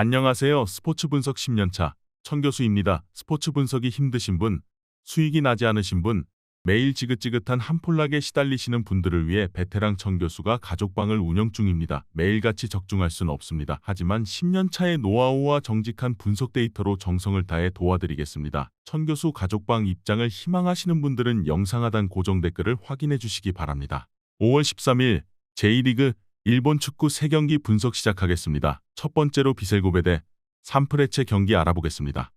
안녕하세요. 스포츠 분석 10년차 천교수입니다. 스포츠 분석이 힘드신 분, 수익이 나지 않으신 분, 매일 지긋지긋한 한폴락에 시달리시는 분들을 위해 베테랑 천교수가 가족방을 운영 중입니다. 매일같이 적중할 수는 없습니다. 하지만 10년차의 노하우와 정직한 분석 데이터로 정성을 다해 도와드리겠습니다. 천교수 가족방 입장을 희망하시는 분들은 영상 하단 고정 댓글을 확인해 주시기 바랍니다. 5월 13일 J리그 일본 축구 3경기 분석 시작하겠습니다. 첫 번째로 비셀고베 대 산프레체 경기 알아보겠습니다.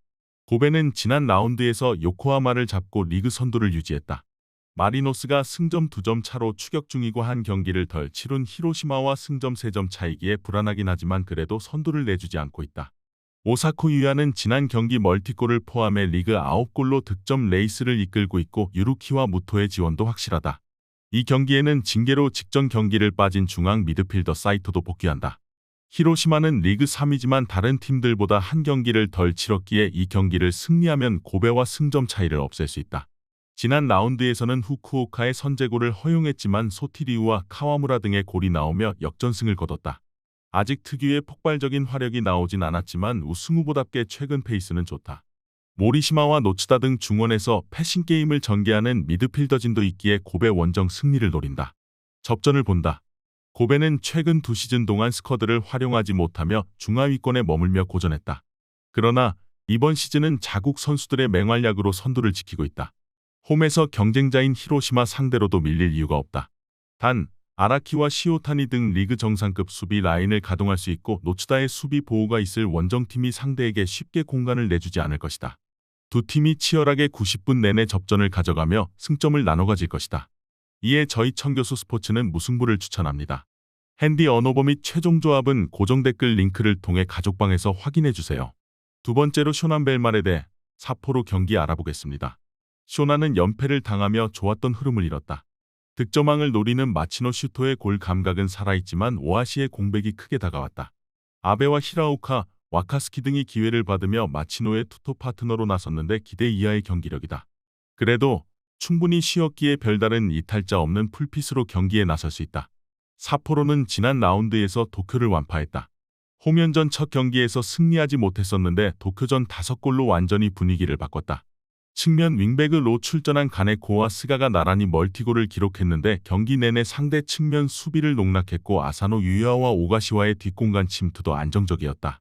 고베는 지난 라운드에서 요코하마를 잡고 리그 선두를 유지했다. 마리노스가 승점 2점 차로 추격 중이고 한 경기를 덜 치룬 히로시마와 승점 3점 차이기에 불안하긴 하지만 그래도 선두를 내주지 않고 있다. 오사쿠 유야는 지난 경기 멀티골을 포함해 리그 9골로 득점 레이스를 이끌고 있고 유루키와 무토의 지원도 확실하다. 이 경기에는 징계로 직전 경기를 빠진 중앙 미드필더 사이토도 복귀한다. 히로시마는 리그 3위지만 다른 팀들보다 한 경기를 덜 치렀기에 이 경기를 승리하면 고베와 승점 차이를 없앨 수 있다. 지난 라운드에서는 후쿠오카의 선제골을 허용했지만 소티리우와 카와무라 등의 골이 나오며 역전승을 거뒀다. 아직 특유의 폭발적인 화력이 나오진 않았지만 우승 후보답게 최근 페이스는 좋다. 모리시마와 노츠다 등 중원에서 패싱 게임을 전개하는 미드필더진도 있기에 고베 원정 승리를 노린다. 접전을 본다. 고베는 최근 2시즌 동안 스쿼드를 활용하지 못하며 중하위권에 머물며 고전했다. 그러나 이번 시즌은 자국 선수들의 맹활약으로 선두를 지키고 있다. 홈에서 경쟁자인 히로시마 상대로도 밀릴 이유가 없다. 단, 아라키와 시오타니 등 리그 정상급 수비 라인을 가동할 수 있고 노츠다의 수비 보호가 있을 원정팀이 상대에게 쉽게 공간을 내주지 않을 것이다. 두 팀이 치열하게 90분 내내 접전을 가져가며 승점을 나눠 가질 것이다. 이에 저희 천교수 스포츠는 무승부를 추천합니다. 핸디 언어버 및 최종 조합은 고정 댓글 링크를 통해 가족방에서 확인해주세요. 두 번째로 쇼난 벨마레 대 사포로 경기 알아보겠습니다. 쇼나는 연패를 당하며 좋았던 흐름을 잃었다. 득점왕을 노리는 마치노 슈토의 골 감각은 살아있지만 오하시의 공백이 크게 다가왔다. 아베와 히라오카, 와카스키 등이 기회를 받으며 마치노의 투톱 파트너로 나섰는데 기대 이하의 경기력이다. 그래도 충분히 쉬었기에 별다른 이탈자 없는 풀핏으로 경기에 나설 수 있다. 사포로는 지난 라운드에서 도쿄를 완파했다. 홈연전 첫 경기에서 승리하지 못했었는데 도쿄전 5골로 완전히 분위기를 바꿨다. 측면 윙백으로 출전한 가네코와 스가가 나란히 멀티골을 기록했는데 경기 내내 상대 측면 수비를 농락했고 아사노 유야와 오가시와의 뒷공간 침투도 안정적이었다.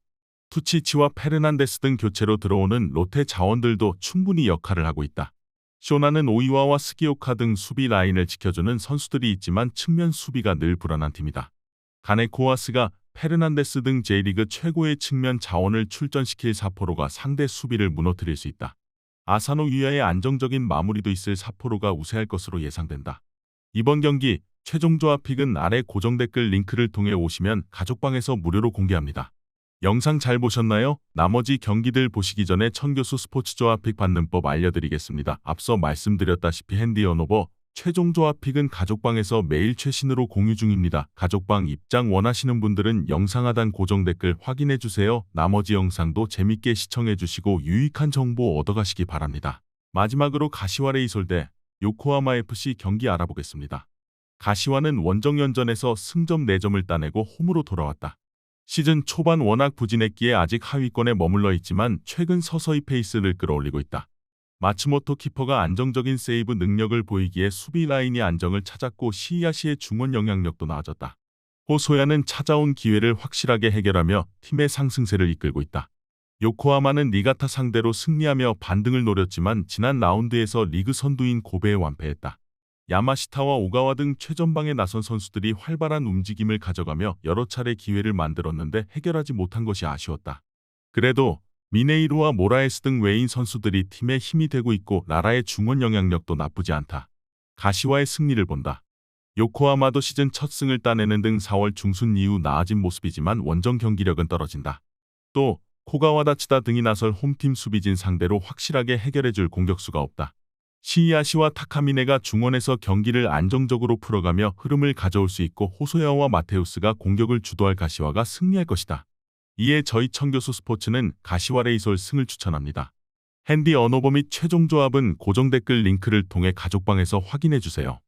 투치치와 페르난데스 등 교체로 들어오는 롯데 자원들도 충분히 역할을 하고 있다. 쇼나는 오이와와 스기오카 등 수비 라인을 지켜주는 선수들이 있지만 측면 수비가 늘 불안한 팀이다. 가네코와 스가, 페르난데스 등 J리그 최고의 측면 자원을 출전시킬 사포로가 상대 수비를 무너뜨릴 수 있다. 아사노 유야의 안정적인 마무리도 있을 사포로가 우세할 것으로 예상된다. 이번 경기 최종 조합 픽은 아래 고정 댓글 링크를 통해 오시면 가족방에서 무료로 공개합니다. 영상 잘 보셨나요? 나머지 경기들 보시기 전에 천교수 스포츠 조합 픽 받는 법 알려드리겠습니다. 앞서 말씀드렸다시피 핸디 언어버 최종 조합 픽은 가족방에서 매일 최신으로 공유 중입니다. 가족방 입장 원하시는 분들은 영상 하단 고정 댓글 확인해주세요. 나머지 영상도 재밌게 시청해주시고 유익한 정보 얻어가시기 바랍니다. 마지막으로 가시와 레이솔 대 요코하마 FC 경기 알아보겠습니다. 가시와는 원정연전에서 승점 4점을 따내고 홈으로 돌아왔다. 시즌 초반 워낙 부진했기에 아직 하위권에 머물러 있지만 최근 서서히 페이스를 끌어올리고 있다. 마츠모토 키퍼가 안정적인 세이브 능력을 보이기에 수비 라인이 안정을 찾았고 시이아시의 중원 영향력도 나아졌다. 호소야는 찾아온 기회를 확실하게 해결하며 팀의 상승세를 이끌고 있다. 요코하마는 니가타 상대로 승리하며 반등을 노렸지만 지난 라운드에서 리그 선두인 고베에 완패했다. 야마시타와 오가와 등 최전방에 나선 선수들이 활발한 움직임을 가져가며 여러 차례 기회를 만들었는데 해결하지 못한 것이 아쉬웠다. 그래도 미네이루와 모라에스 등 외인 선수들이 팀의 힘이 되고 있고 라라의 중원 영향력도 나쁘지 않다. 가시와의 승리를 본다. 요코하마도 시즌 첫 승을 따내는 등 4월 중순 이후 나아진 모습이지만 원정 경기력은 떨어진다. 또 코가와다치다 등이 나설 홈팀 수비진 상대로 확실하게 해결해줄 공격수가 없다. 시이아시와 타카미네가 중원에서 경기를 안정적으로 풀어가며 흐름을 가져올 수 있고 호소야와 마테우스가 공격을 주도할 가시와가 승리할 것이다. 이에 저희 천교수 스포츠는 가시와 레이솔 승을 추천합니다. 핸디 언어버 및 최종 조합은 고정 댓글 링크를 통해 가족방에서 확인해주세요.